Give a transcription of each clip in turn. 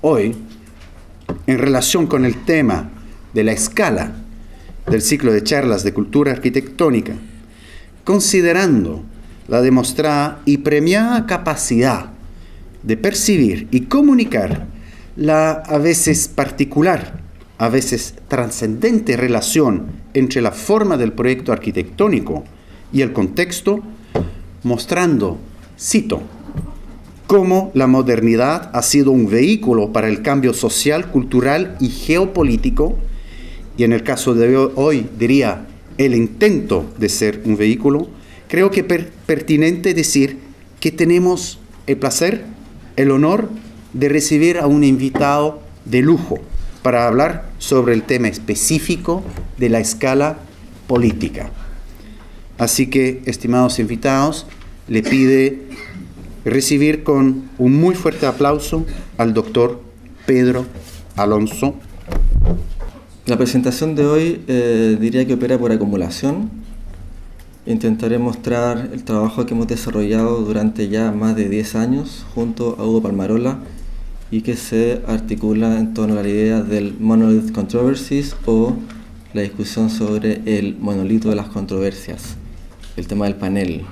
hoy, en relación con el tema de la escala del ciclo de charlas de cultura arquitectónica, considerando la demostrada y premiada capacidad de percibir y comunicar la a veces particular, a veces trascendente relación entre la forma del proyecto arquitectónico y el contexto, mostrando, cito, cómo la modernidad ha sido un vehículo para el cambio social, cultural y geopolítico, y en el caso de hoy diría el intento de ser un vehículo. Creo que es pertinente decir que tenemos el placer, el honor de recibir a un invitado de lujo para hablar sobre el tema específico de la escala política. Así que, estimados invitados, le pide recibir con un muy fuerte aplauso al doctor Pedro Alonso. La presentación de hoy diría que opera por acumulación. Intentaré mostrar el trabajo que hemos desarrollado durante ya más de 10 años junto a Hugo Palmarola y que se articula en torno a la idea del Monolith Controversies o la discusión sobre el monolito de las controversias, el tema del panel.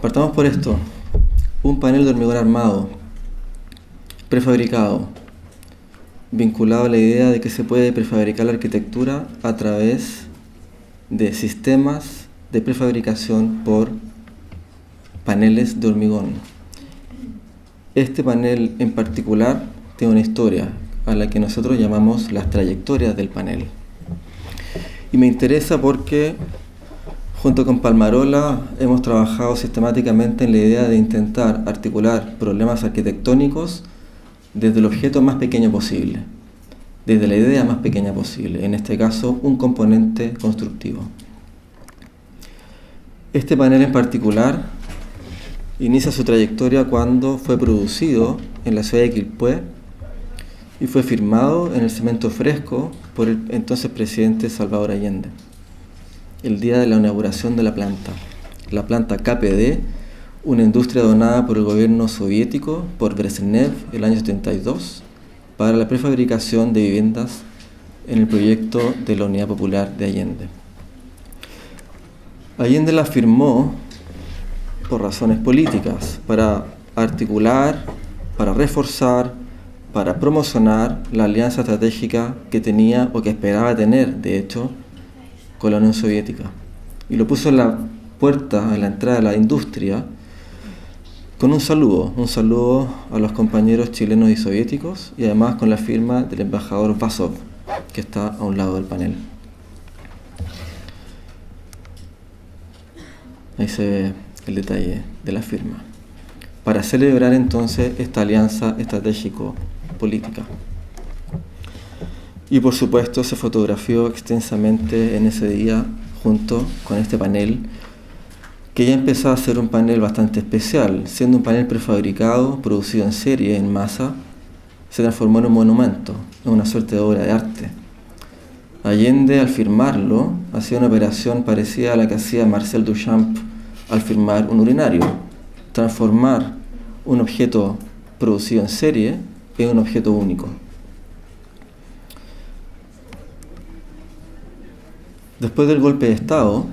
Partamos por esto. Un panel de hormigón armado, prefabricado, vinculado a la idea de que se puede prefabricar la arquitectura a través de sistemas de prefabricación por paneles de hormigón. Este panel en particular tiene una historia a la que nosotros llamamos las trayectorias del panel. Y me interesa porque junto con Palmarola hemos trabajado sistemáticamente en la idea de intentar articular problemas arquitectónicos desde el objeto más pequeño posible, desde la idea más pequeña posible, en este caso un componente constructivo. Este panel en particular inicia su trayectoria cuando fue producido en la ciudad de Quilpué y fue firmado en el cemento fresco por el entonces presidente Salvador Allende, el día de la inauguración de la planta KPD, una industria donada por el gobierno soviético por Brezhnev el año 72 para la prefabricación de viviendas en el proyecto de la Unidad Popular de Allende. Allende la firmó por razones políticas, para articular, para reforzar, para promocionar la alianza estratégica que tenía o que esperaba tener, de hecho, con la Unión Soviética. Y lo puso en la puerta, en la entrada de la industria, con un saludo a los compañeros chilenos y soviéticos, y además con la firma del embajador Vazov, que está a un lado del panel. Ahí se ve el detalle de la firma, para celebrar entonces esta alianza estratégico-política. Y por supuesto se fotografió extensamente en ese día junto con este panel, que ya empezaba a ser un panel bastante especial. Siendo un panel prefabricado, producido en serie, en masa, se transformó en un monumento, en una suerte de obra de arte. Allende, al firmarlo, hacía una operación parecida a la que hacía Marcel Duchamp al firmar un urinario: transformar un objeto producido en serie en un objeto único. Después del golpe de Estado,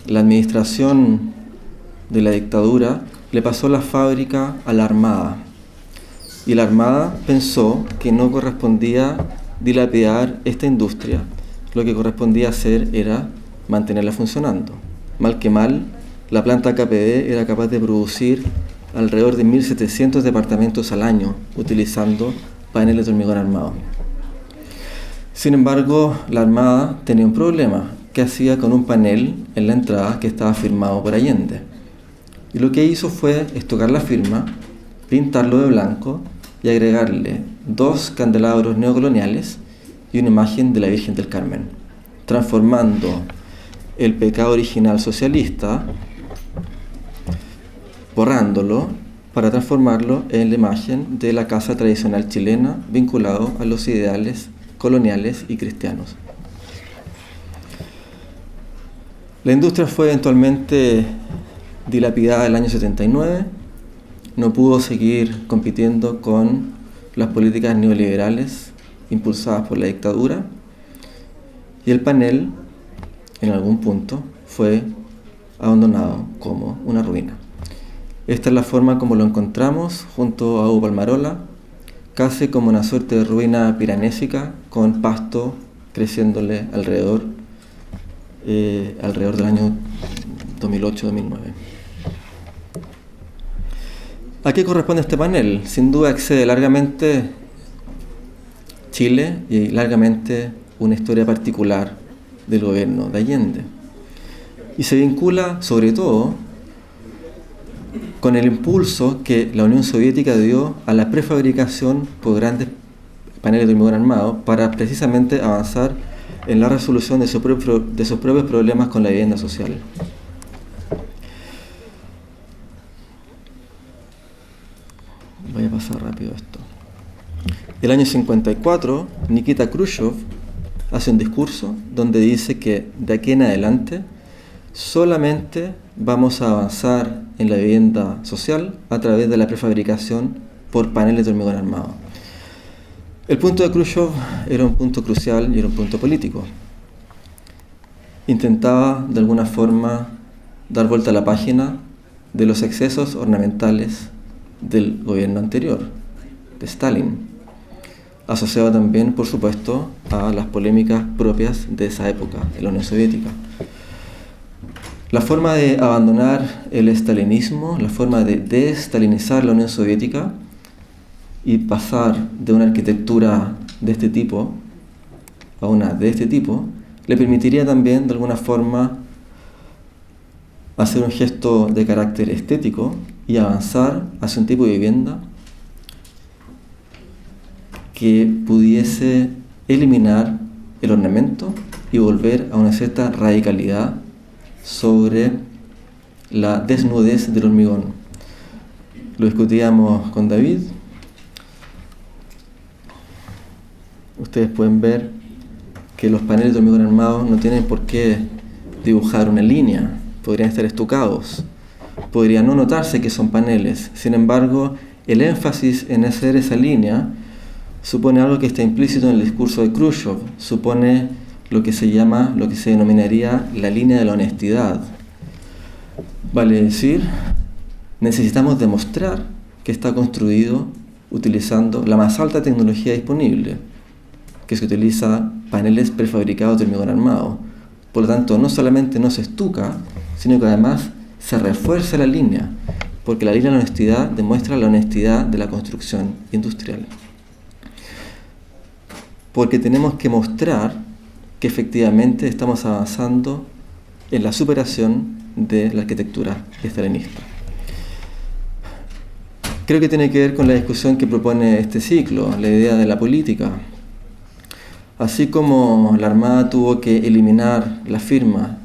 la administración de la dictadura le pasó la fábrica a la Armada, y la Armada pensó que no correspondía dilapidar esta industria, lo que correspondía hacer era mantenerla funcionando. Mal que mal, la planta KPD era capaz de producir alrededor de 1.700 departamentos al año utilizando paneles de hormigón armado. Sin embargo, la Armada tenía un problema. ¿Qué hacía con un panel en la entrada que estaba firmado por Allende? Y lo que hizo fue estocar la firma, pintarlo de blanco y agregarle 2 candelabros neocoloniales y una imagen de la Virgen del Carmen, transformando el pecado original socialista, borrándolo para transformarlo en la imagen de la casa tradicional chilena vinculado a los ideales coloniales y cristianos. La industria fue eventualmente dilapidada el año 79, no pudo seguir compitiendo con las políticas neoliberales impulsadas por la dictadura, y el panel, en algún punto, fue abandonado como una ruina. Esta es la forma como lo encontramos junto a Hugo Palmarola, casi como una suerte de ruina piranésica con pasto creciéndole alrededor del año 2008-2009. ¿A qué corresponde este panel? Sin duda excede largamente Chile y largamente una historia particular del gobierno de Allende. Y se vincula sobre todo con el impulso que la Unión Soviética dio a la prefabricación por grandes paneles de hormigón armado para precisamente avanzar en la resolución de sus propios problemas con la vivienda social. Voy a pasar rápido esto. El año 54, Nikita Khrushchev hace un discurso donde dice que de aquí en adelante solamente vamos a avanzar en la vivienda social a través de la prefabricación por paneles de hormigón armado. El punto de Khrushchev era un punto crucial y era un punto político. Intentaba de alguna forma dar vuelta a la página de los excesos ornamentales del gobierno anterior, de Stalin, asociado también, por supuesto, a las polémicas propias de esa época, en la Unión Soviética. La forma de abandonar el estalinismo, la forma de destalinizar la Unión Soviética y pasar de una arquitectura de este tipo a una de este tipo, le permitiría también, de alguna forma, hacer un gesto de carácter estético y avanzar hacia un tipo de vivienda que pudiese eliminar el ornamento y volver a una cierta radicalidad sobre la desnudez del hormigón. Lo discutíamos con David. Ustedes pueden ver que los paneles de hormigón armado no tienen por qué dibujar una línea, podrían estar estucados, podría no notarse que son paneles. Sin embargo, el énfasis en hacer esa línea supone algo que está implícito en el discurso de Khrushchev, supone lo que se denominaría la línea de la honestidad. Vale decir, necesitamos demostrar que está construido utilizando la más alta tecnología disponible, que se utiliza paneles prefabricados de hormigón armado. Por lo tanto, no solamente no se estuca, sino que además se refuerza la línea, porque la línea de la honestidad demuestra la honestidad de la construcción industrial. Porque tenemos que mostrar que efectivamente estamos avanzando en la superación de la arquitectura estalinista. Creo que tiene que ver con la discusión que propone este ciclo, la idea de la política. Así como la Armada tuvo que eliminar la firma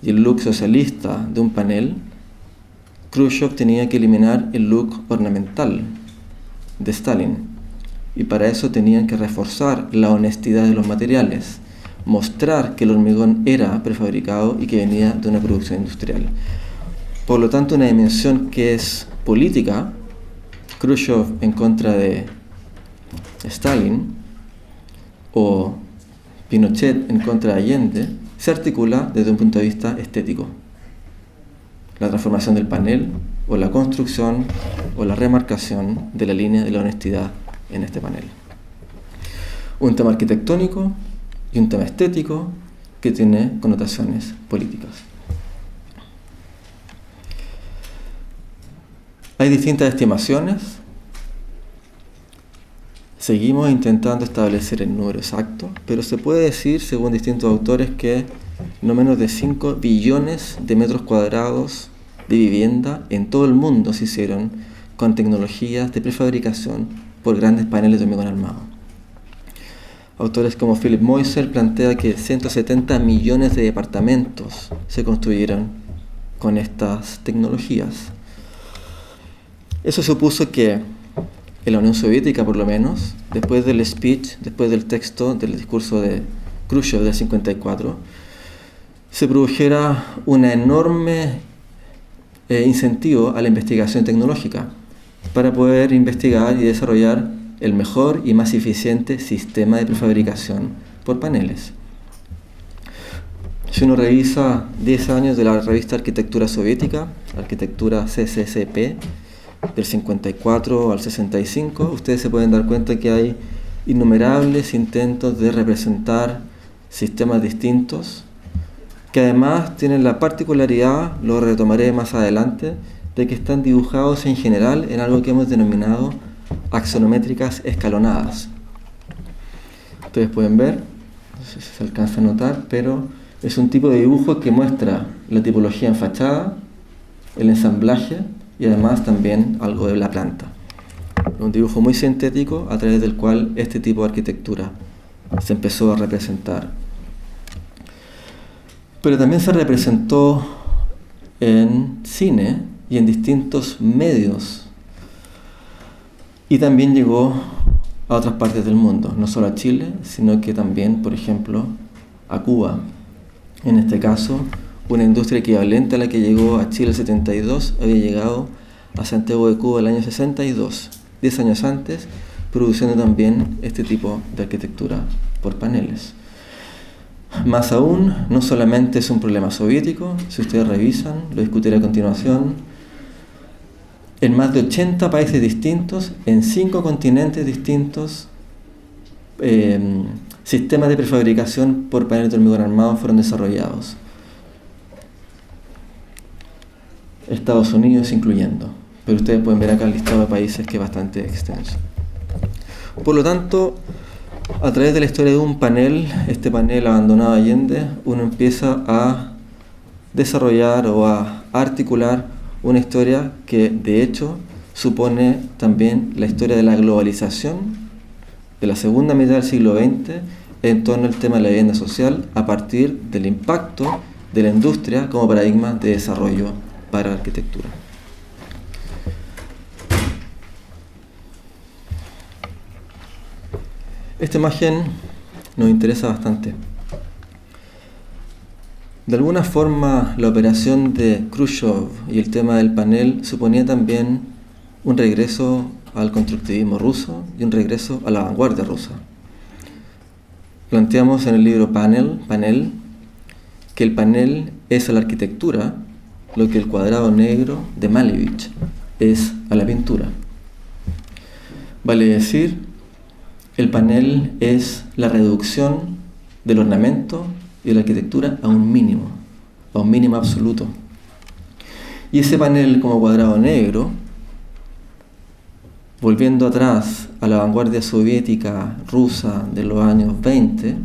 y el look socialista de un panel, Khrushchev tenía que eliminar el look ornamental de Stalin. Y para eso tenían que reforzar la honestidad de los materiales, mostrar que el hormigón era prefabricado y que venía de una producción industrial. Por lo tanto, una dimensión que es política, Khrushchev en contra de Stalin o Pinochet en contra de Allende, se articula desde un punto de vista estético. La transformación del panel o la construcción o la remarcación de la línea de la honestidad en este panel. Un tema arquitectónico y un tema estético que tiene connotaciones políticas. Hay distintas estimaciones. Seguimos intentando establecer el número exacto, pero se puede decir, según distintos autores, que no menos de 5 billones de metros cuadrados de vivienda en todo el mundo se hicieron con tecnologías de prefabricación por grandes paneles de hormigón armado. Autores como Philip Moisel plantea que 170 millones de departamentos se construyeron con estas tecnologías. Eso supuso que en la Unión Soviética, por lo menos, después del speech, después del texto del discurso de Khrushchev del 54, se produjera un enorme incentivo a la investigación tecnológica para poder investigar y desarrollar el mejor y más eficiente sistema de prefabricación por paneles. Si uno revisa 10 años de la revista Arquitectura Soviética, Arquitectura CCCP, del 54 al 65, ustedes se pueden dar cuenta que hay innumerables intentos de representar sistemas distintos, que además tienen la particularidad, lo retomaré más adelante, de que están dibujados en general en algo que hemos denominado axonométricas escalonadas. Ustedes pueden ver, no sé si se alcanza a notar, pero es un tipo de dibujo que muestra la tipología en fachada, el ensamblaje y además también algo de la planta. Un dibujo muy sintético a través del cual este tipo de arquitectura se empezó a representar. Pero también se representó en cine y en distintos medios. Y también llegó a otras partes del mundo, no solo a Chile, sino que también, por ejemplo, a Cuba. En este caso, una industria equivalente a la que llegó a Chile el 72 había llegado a Santiago de Cuba el año 62, 10 años antes, produciendo también este tipo de arquitectura por paneles. Más aún, no solamente es un problema soviético, si ustedes revisan, lo discutiré a continuación, en más de 80 países distintos, en 5 continentes distintos, sistemas de prefabricación por paneles de hormigón armado fueron desarrollados. Estados Unidos incluyendo, pero ustedes pueden ver acá el listado de países que es bastante extenso. Por lo tanto, a través de la historia de un panel, este panel abandonado Allende, uno empieza a desarrollar o a articular una historia que de hecho supone también la historia de la globalización de la segunda mitad del siglo XX en torno al tema de la vivienda social a partir del impacto de la industria como paradigma de desarrollo para la arquitectura. Esta imagen nos interesa bastante. De alguna forma, la operación de Khrushchev y el tema del panel suponía también un regreso al constructivismo ruso y un regreso a la vanguardia rusa. Planteamos en el libro Panel, que el panel es a la arquitectura lo que el cuadrado negro de Malevich es a la pintura. Vale decir, el panel es la reducción del ornamento y de la arquitectura a un mínimo absoluto. Y ese panel como cuadrado negro, volviendo atrás a la vanguardia soviética rusa de los años 20,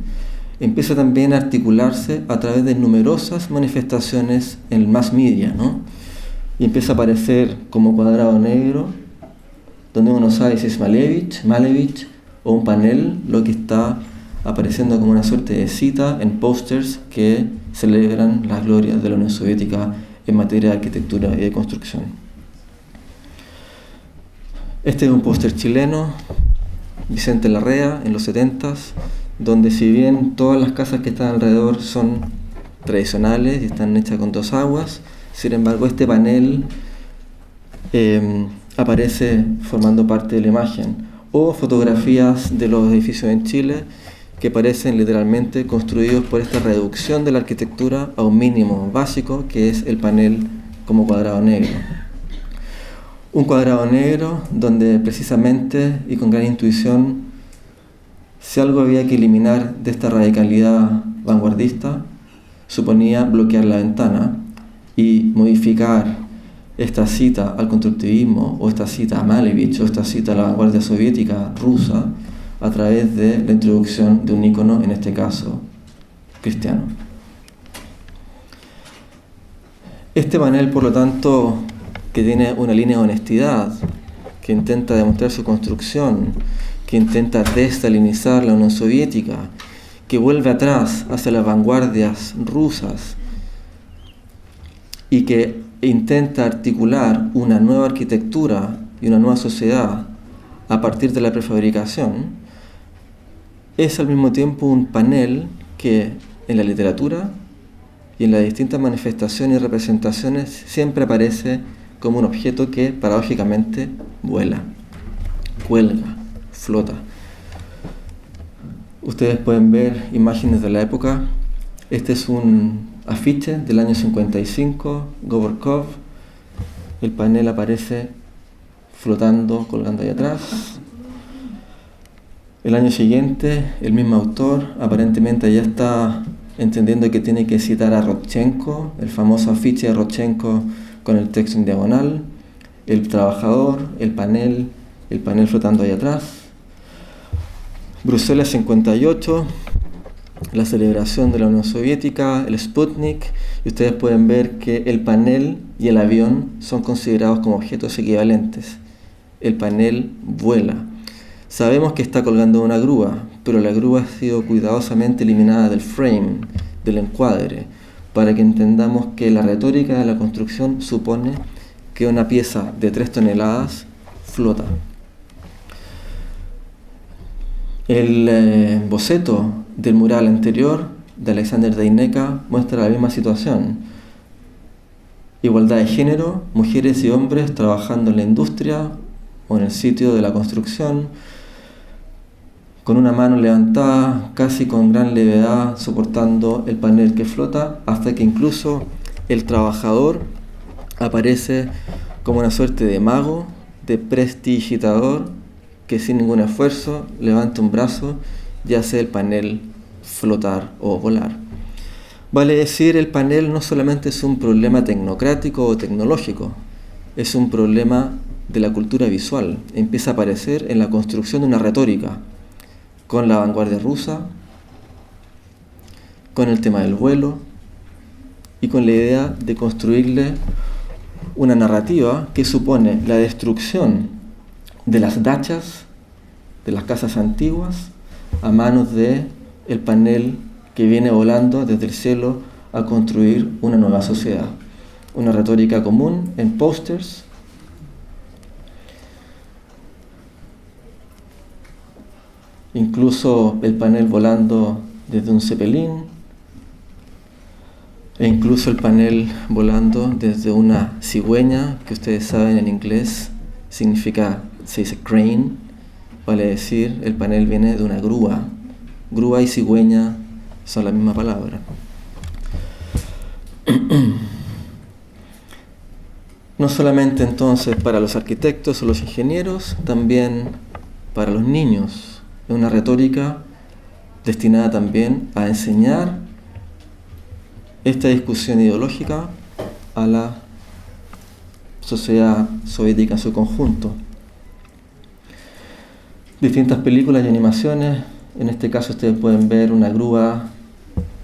empieza también a articularse a través de numerosas manifestaciones en el mass media, ¿no? Y empieza a aparecer como cuadrado negro, donde uno sabe si es Malevich o un panel, lo que está apareciendo como una suerte de cita en pósters que celebran las glorias de la Unión Soviética en materia de arquitectura y de construcción. Este es un póster chileno, Vicente Larrea, en los 70s, donde si bien todas las casas que están alrededor son tradicionales y están hechas con 2 aguas, sin embargo este panel aparece formando parte de la imagen, o fotografías de los edificios en Chile que parecen literalmente construidos por esta reducción de la arquitectura a un mínimo básico que es el panel como cuadrado negro. Un cuadrado negro donde precisamente y con gran intuición, si algo había que eliminar de esta radicalidad vanguardista, suponía bloquear la ventana y modificar esta cita al constructivismo o esta cita a Malevich o esta cita a la vanguardia soviética rusa a través de la introducción de un ícono, en este caso cristiano. Este panel, por lo tanto, que tiene una línea de honestidad, que intenta demostrar su construcción, que intenta destalinizar la Unión Soviética, que vuelve atrás hacia las vanguardias rusas y que intenta articular una nueva arquitectura y una nueva sociedad a partir de la prefabricación, es al mismo tiempo un panel que en la literatura y en las distintas manifestaciones y representaciones siempre aparece como un objeto que paradójicamente vuela, cuelga, flota. Ustedes pueden ver imágenes de la época. Este es un afiche del año 55, Govorkov. El panel aparece flotando, colgando ahí atrás. El año siguiente, el mismo autor aparentemente ya está entendiendo que tiene que citar a Rodchenko, el famoso afiche de Rodchenko con el texto en diagonal, el trabajador, el panel flotando ahí atrás. Bruselas 58, la celebración de la Unión Soviética, el Sputnik, y ustedes pueden ver que el panel y el avión son considerados como objetos equivalentes. El panel vuela. Sabemos que está colgando de una grúa, pero la grúa ha sido cuidadosamente eliminada del frame, del encuadre, para que entendamos que la retórica de la construcción supone que una pieza de 3 toneladas flota. El boceto del mural anterior de Alexander Deineka muestra la misma situación. Igualdad de género, mujeres y hombres trabajando en la industria o en el sitio de la construcción, con una mano levantada, casi con gran levedad, soportando el panel que flota, hasta que incluso el trabajador aparece como una suerte de mago, de prestidigitador, que sin ningún esfuerzo levanta un brazo y hace el panel flotar o volar. Vale decir, el panel no solamente es un problema tecnocrático o tecnológico, es un problema de la cultura visual. Empieza a aparecer en la construcción de una retórica, con la vanguardia rusa, con el tema del vuelo y con la idea de construirle una narrativa que supone la destrucción de las dachas, de las casas antiguas, a manos de el panel que viene volando desde el cielo a construir una nueva sociedad. Una retórica común en pósters, incluso el panel volando desde un cepelín, e incluso el panel volando desde una cigüeña, que ustedes saben en inglés significa, se dice crane, vale decir, el panel viene de una grúa. Grúa y cigüeña son la misma palabra. No solamente entonces para los arquitectos o los ingenieros, también para los niños. Es una retórica destinada también a enseñar esta discusión ideológica a la sociedad soviética en su conjunto. Distintas películas y animaciones, en este caso ustedes pueden ver una grúa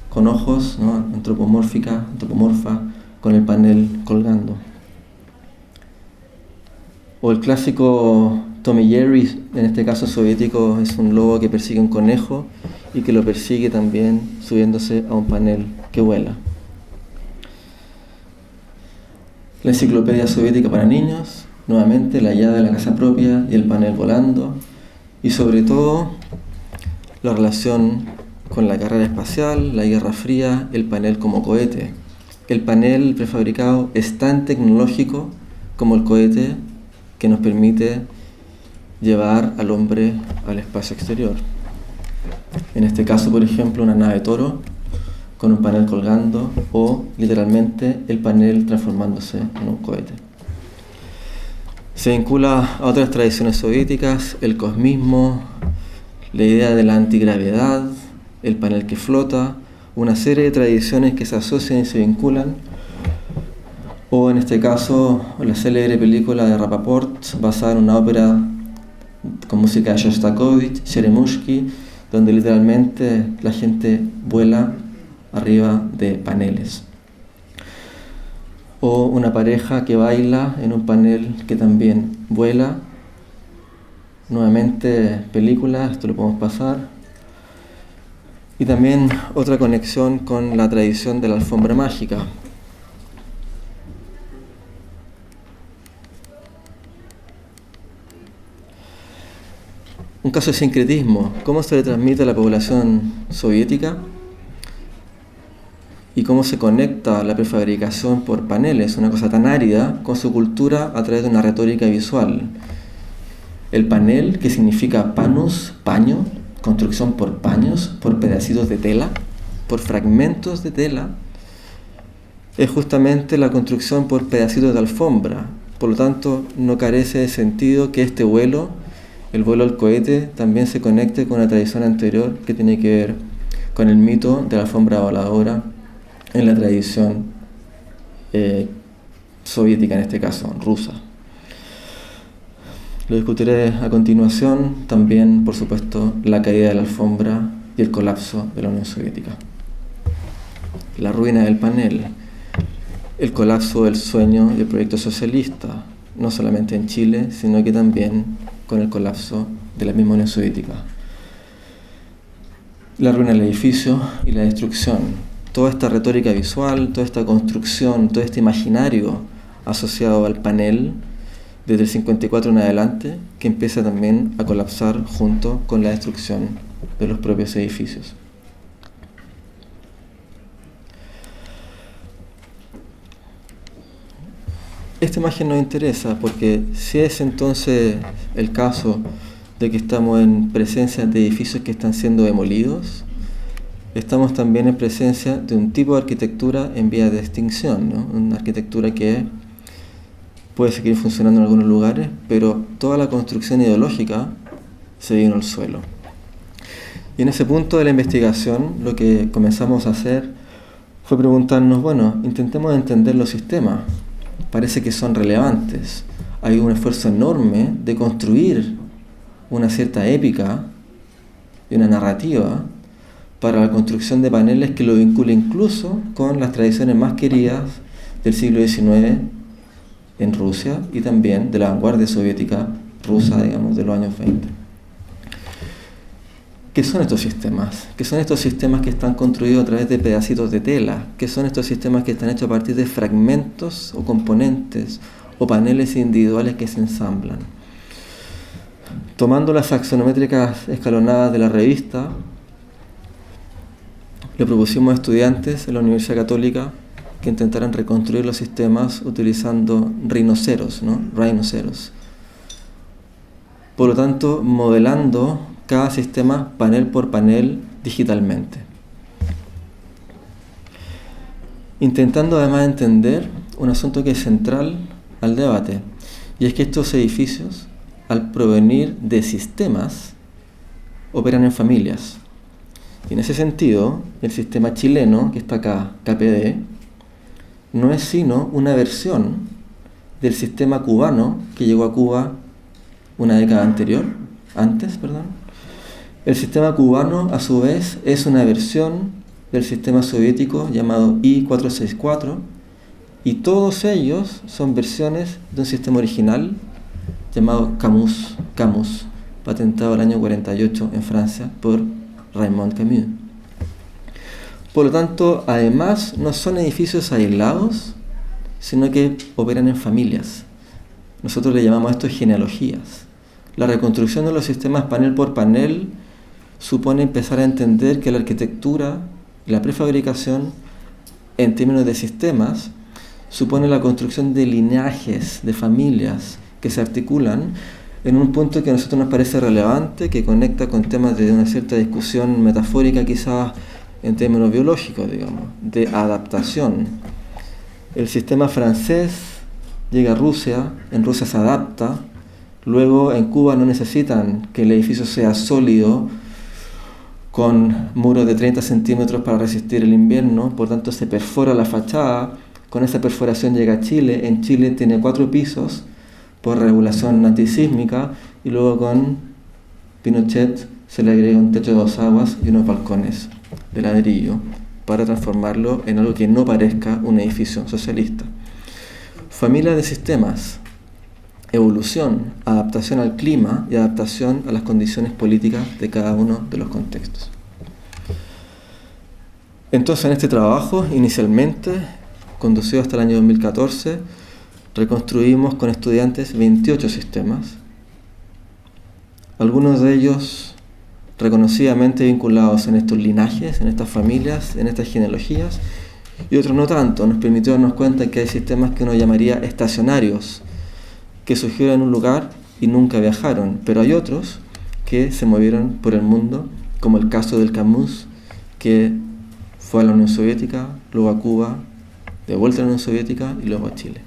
con ojos, ¿no? Antropomorfa, con el panel colgando. O el clásico Tom y Jerry, en este caso soviético, es un lobo que persigue un conejo y que lo persigue también subiéndose a un panel que vuela. La enciclopedia soviética para niños, nuevamente la llave de la casa propia y el panel volando, y sobre todo la relación con la carrera espacial, la Guerra Fría, el panel como cohete. El panel prefabricado es tan tecnológico como el cohete que nos permite llevar al hombre al espacio exterior. En este caso, por ejemplo, una nave Toro con un panel colgando o literalmente el panel transformándose en un cohete. Se vincula a otras tradiciones soviéticas, el cosmismo, la idea de la antigravedad, el panel que flota, una serie de tradiciones que se asocian y se vinculan, o en este caso la célebre película de Rapaport basada en una ópera con música de Shostakovich, Cheremushki, donde literalmente la gente vuela arriba de paneles. O una pareja que baila en un panel que también vuela. Nuevamente película, esto lo podemos pasar. Y también otra conexión con la tradición de la alfombra mágica. Un caso de sincretismo. ¿Cómo se le transmite a la población soviética? y cómo se conecta la prefabricación por paneles, una cosa tan árida, con su cultura a través de una retórica visual. El panel, que significa panus, paño, construcción por paños, por pedacitos de tela, por fragmentos de tela, es justamente la construcción por pedacitos de alfombra. Por lo tanto, no carece de sentido que este vuelo, el vuelo al cohete, también se conecte con una tradición anterior que tiene que ver con el mito de la alfombra voladora en la tradición soviética, en este caso, rusa. Lo discutiré a continuación. También, por supuesto, la caída de la alfombra y el colapso de la Unión Soviética. La ruina del panel, el colapso del sueño y el proyecto socialista, no solamente en Chile, sino que también con el colapso de la misma Unión Soviética. La ruina del edificio y la destrucción. Toda esta retórica visual, toda esta construcción, todo este imaginario asociado al panel, desde el 54 en adelante, que empieza también a colapsar junto con la destrucción de los propios edificios. Esta imagen nos interesa porque si es entonces el caso de que estamos en presencia de edificios que están siendo demolidos, estamos también en presencia de un tipo de arquitectura en vía de extinción, ¿no? Una arquitectura que puede seguir funcionando en algunos lugares, pero toda la construcción ideológica se vino al suelo. Y en ese punto de la investigación, lo que comenzamos a hacer fue preguntarnos, bueno, intentemos entender los sistemas. Parece que son relevantes. Hay un esfuerzo enorme de construir una cierta épica y una narrativa para la construcción de paneles que lo vincula incluso con las tradiciones más queridas del siglo XIX en Rusia y también de la vanguardia soviética rusa, digamos, de los años 20. ¿Qué son estos sistemas? ¿Qué son estos sistemas que están construidos a través de pedacitos de tela? ¿Qué son estos sistemas que están hechos a partir de fragmentos o componentes o paneles individuales que se ensamblan? Tomando las axonométricas escalonadas de la revista, le propusimos a estudiantes en la Universidad Católica que intentaran reconstruir los sistemas utilizando rinoceros, ¿no? Rhinoceros. Por lo tanto, modelando cada sistema panel por panel digitalmente. Intentando además entender un asunto que es central al debate, y es que estos edificios, al provenir de sistemas, operan en familias. Y en ese sentido, el sistema chileno, que está acá, KPD, no es sino una versión del sistema cubano que llegó a Cuba una década antes. El sistema cubano, a su vez, es una versión del sistema soviético llamado I-464, y todos ellos son versiones de un sistema original llamado Camus, patentado el año 48 en Francia por Raymond Camus. Por lo tanto, además, no son edificios aislados, sino que operan en familias. Nosotros le llamamos a esto genealogías. La reconstrucción de los sistemas panel por panel supone empezar a entender que la arquitectura, la prefabricación, en términos de sistemas, supone la construcción de linajes, de familias que se articulan en un punto que a nosotros nos parece relevante, que conecta con temas de una cierta discusión metafórica, quizás en términos biológicos, digamos, de adaptación. El sistema francés llega a Rusia, en Rusia se adapta, luego en Cuba no necesitan que el edificio sea sólido, con muros de 30 centímetros para resistir el invierno, por tanto se perfora la fachada, con esa perforación llega a Chile. En Chile tiene 4 pisos por regulación antisísmica, y luego con Pinochet se le agrega un techo de 2 aguas y unos balcones de ladrillo para transformarlo en algo que no parezca un edificio socialista. Familia de sistemas, evolución, adaptación al clima y adaptación a las condiciones políticas de cada uno de los contextos. Entonces, en este trabajo, inicialmente, conducido hasta el año 2014, reconstruimos con estudiantes 28 sistemas, algunos de ellos reconocidamente vinculados en estos linajes, en estas familias, en estas genealogías, y otros no tanto. Nos permitió darnos cuenta que hay sistemas que uno llamaría estacionarios, que surgieron en un lugar y nunca viajaron, pero hay otros que se movieron por el mundo, como el caso del Camus, que fue a la Unión Soviética, luego a Cuba, de vuelta a la Unión Soviética y luego a Chile.